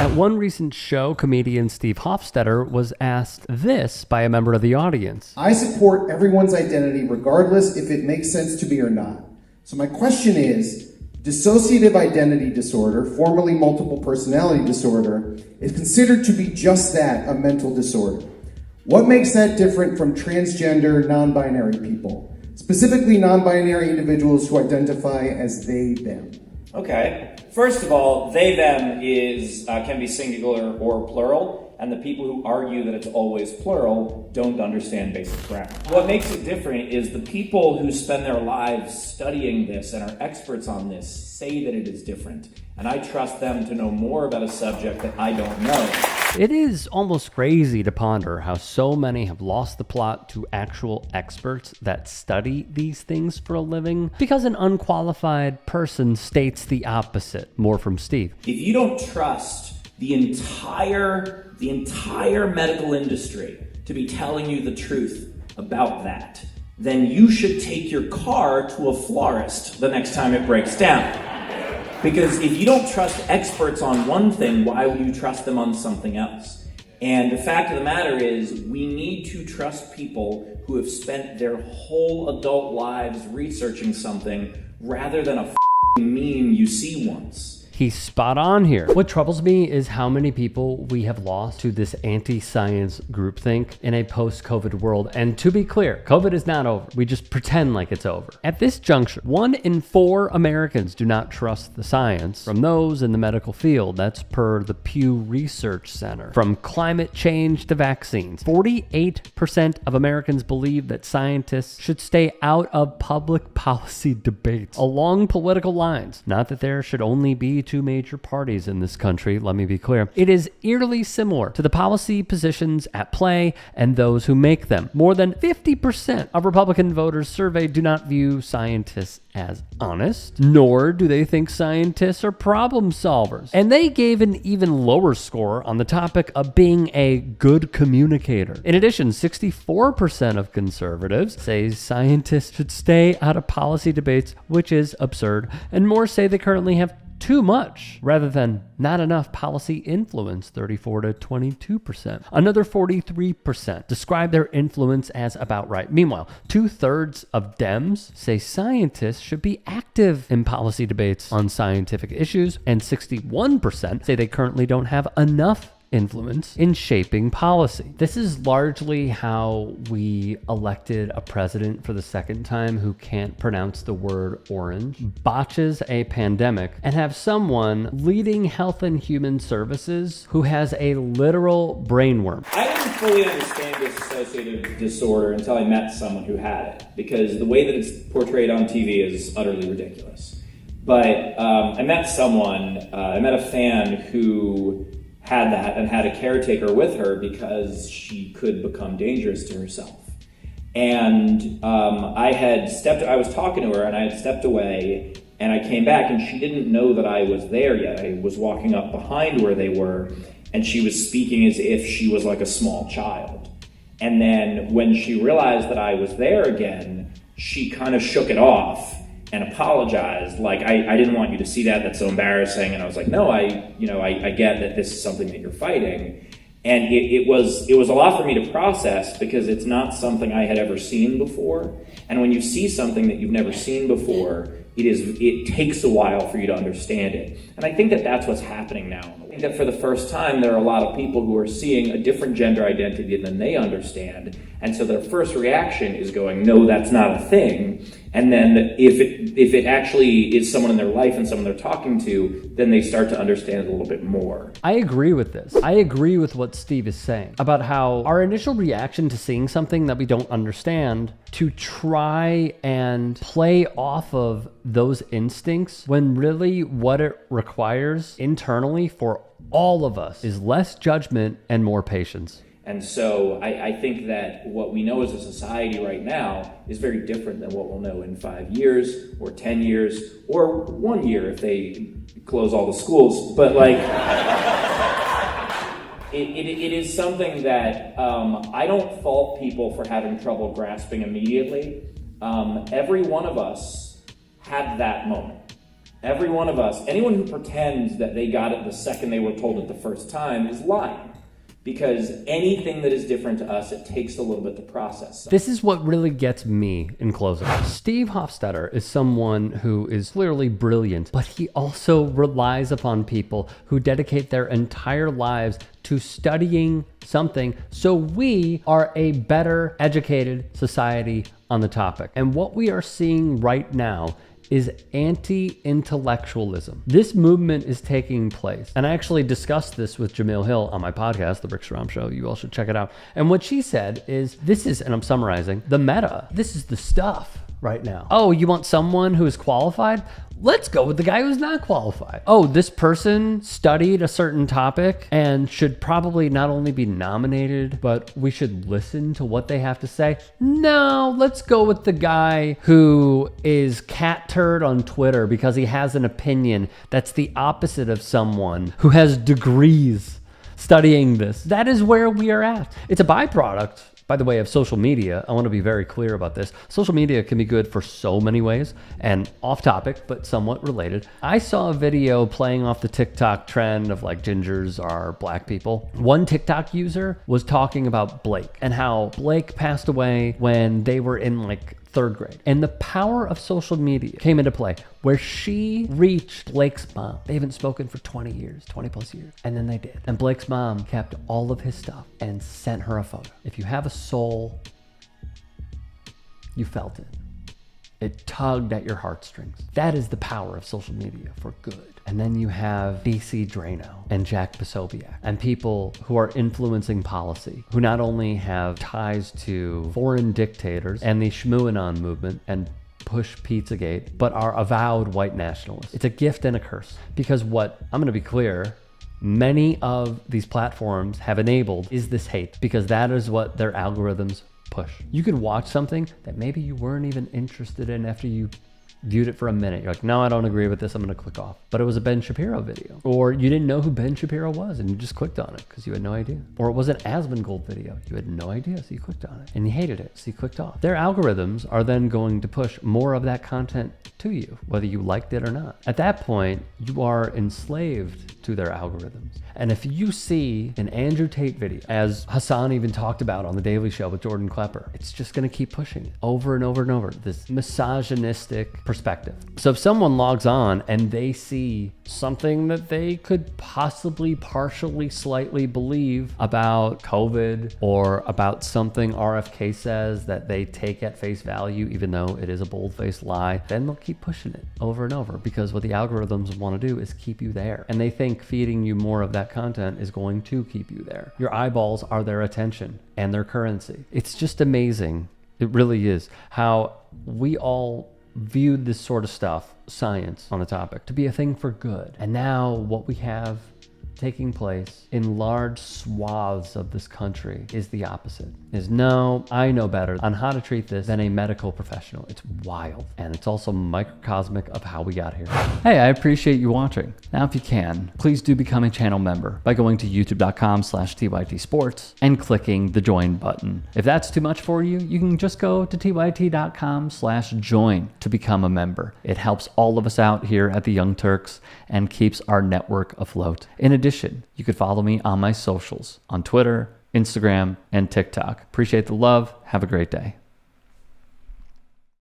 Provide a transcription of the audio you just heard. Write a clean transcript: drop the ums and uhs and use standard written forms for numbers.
At one recent show, comedian Steve Hofstetter was asked this by a member of the audience. I support everyone's identity regardless if it makes sense to me or not. So my question is, dissociative identity disorder, formerly multiple personality disorder, is considered to be just that, a mental disorder. What makes that different from transgender, non-binary people? Specifically non-binary individuals who identify as they, them. Okay. First of all, they, them can be singular or plural, and the people who argue that it's always plural don't understand basic grammar. What makes it different is the people who spend their lives studying this and are experts on this say that it is different, and I trust them to know more about a subject that I don't know. It is almost crazy to ponder how so many have lost the plot to actual experts that study these things for a living because an unqualified person states the opposite. More from Steve. If you don't trust the entire medical industry to be telling you the truth about that, then you should take your car to a florist the next time it breaks down. Because if you don't trust experts on one thing, why would you trust them on something else? And the fact of the matter is, we need to trust people who have spent their whole adult lives researching something rather than a meme you see once. He's spot on here. What troubles me is how many people we have lost to this anti-science groupthink in a post-COVID world. And to be clear, COVID is not over. We just pretend like it's over. At this juncture, 1 in 4 Americans do not trust the science from those in the medical field. That's per the Pew Research Center. From climate change to vaccines, 48% of Americans believe that scientists should stay out of public policy debates along political lines. Not that there should only be 2 major parties in this country, let me be clear. It is eerily similar to the policy positions at play and those who make them. More than 50% of Republican voters surveyed do not view scientists as honest, nor do they think scientists are problem solvers. And they gave an even lower score on the topic of being a good communicator. In addition, 64% of conservatives say scientists should stay out of policy debates, which is absurd, and more say they currently have too much rather than not enough policy influence, 34 to 22%. Another 43% describe their influence as about right. Meanwhile, 2/3 of Dems say scientists should be active in policy debates on scientific issues, and 61% say they currently don't have enough influence in shaping policy. This is largely how we elected a president for the second time who can't pronounce the word orange, botches a pandemic, and have someone leading Health and Human Services who has a literal brainworm. I didn't fully understand dissociative disorder until I met someone who had it, because the way that it's portrayed on TV is utterly ridiculous. But I met a fan who had that and had a caretaker with her because she could become dangerous to herself. And I was talking to her and I had stepped away and I came back and she didn't know that I was there yet. I was walking up behind where they were and she was speaking as if she was like a small child. And then when she realized that I was there again, she kind of shook it off and apologized, like, I didn't want you to see that, that's so embarrassing. And I was like, no, I get that this is something that you're fighting. And it was a lot for me to process because it's not something I had ever seen before. And when you see something that you've never seen before, it takes a while for you to understand it. And I think that that's what's happening now. I think that for the first time, there are a lot of people who are seeing a different gender identity than they understand. And so their first reaction is going, no, that's not a thing. And then if it actually is someone in their life and someone they're talking to, then they start to understand it a little bit more. I agree with this. I agree with what Steve is saying about how our initial reaction to seeing something that we don't understand to try and play off of those instincts when really what it requires internally for all of us is less judgment and more patience. And so I think that what we know as a society right now is very different than what we'll know in 5 years or 10 years or 1 year if they close all the schools. But like, it is something that I don't fault people for having trouble grasping immediately. Every one of us had that moment. Every one of us, anyone who pretends that they got it the second they were told it the first time is lying. Because anything that is different to us, it takes a little bit to process. This is what really gets me in closing. Steve Hofstetter is someone who is clearly brilliant, but he also relies upon people who dedicate their entire lives to studying something so we are a better educated society on the topic. And what we are seeing right now is anti-intellectualism. This movement is taking place. And I actually discussed this with Jamil Hill on my podcast, The Rick Strom Show. You all should check it out. And what she said is, this is, and I'm summarizing, the meta. This is the stuff right now. Oh, you want someone who is qualified? Let's go with the guy who's not qualified. Oh, this person studied a certain topic and should probably not only be nominated, but we should listen to what they have to say. No, let's go with the guy who is cat turd on Twitter because he has an opinion that's the opposite of someone who has degrees studying this. That is where we are at. It's a byproduct, by the way, of social media. I want to be very clear about this. Social media can be good for so many ways, and off topic, but somewhat related. I saw a video playing off the TikTok trend of like gingers are black people. One TikTok user was talking about Blake and how Blake passed away when they were in like 3rd grade. And the power of social media came into play where she reached Blake's mom. They haven't spoken for 20 years, 20 plus years. And then they did. And Blake's mom kept all of his stuff and sent her a photo. If you have a soul, you felt it. It tugged at your heartstrings. That is the power of social media for good. And then you have DC Drano and Jack Posobiec and people who are influencing policy, who not only have ties to foreign dictators and the Shmooanon movement and push Pizzagate, but are avowed white nationalists. It's a gift and a curse. Because what, I'm gonna be clear, many of these platforms have enabled is this hate, because that is what their algorithms push. You could watch something that maybe you weren't even interested in after you viewed it for a minute. You're like, no, I don't agree with this. I'm going to click off. But it was a Ben Shapiro video. Or you didn't know who Ben Shapiro was and you just clicked on it because you had no idea. Or it was an Asmongold video. You had no idea, so you clicked on it. And you hated it, so you clicked off. Their algorithms are then going to push more of that content to you, whether you liked it or not. At that point, you are enslaved to their algorithms. And if you see an Andrew Tate video, as Hassan even talked about on The Daily Show with Jordan Klepper, it's just going to keep pushing it over and over and over, this misogynistic perspective. So if someone logs on and they see something that they could possibly partially slightly believe about COVID or about something RFK says that they take at face value, even though it is a bold-faced lie, then they'll keep pushing it over and over, because what the algorithms want to do is keep you there. And they think feeding you more of that content is going to keep you there. Your eyeballs are their attention and their currency. It's just amazing. It really is how we all viewed this sort of stuff, science on the topic, to be a thing for good. And now what we have taking place in large swaths of this country is the opposite. Is no, I know better on how to treat this than a medical professional. It's wild. And it's also microcosmic of how we got here. Hey, I appreciate you watching. Now, if you can, please do become a channel member by going to youtube.com/TYT Sports and clicking the join button. If that's too much for you, you can just go to tyt.com/join to become a member. It helps all of us out here at the Young Turks and keeps our network afloat. In addition, you could follow me on my socials on Twitter, Instagram, and TikTok. Appreciate the love. Have a great day.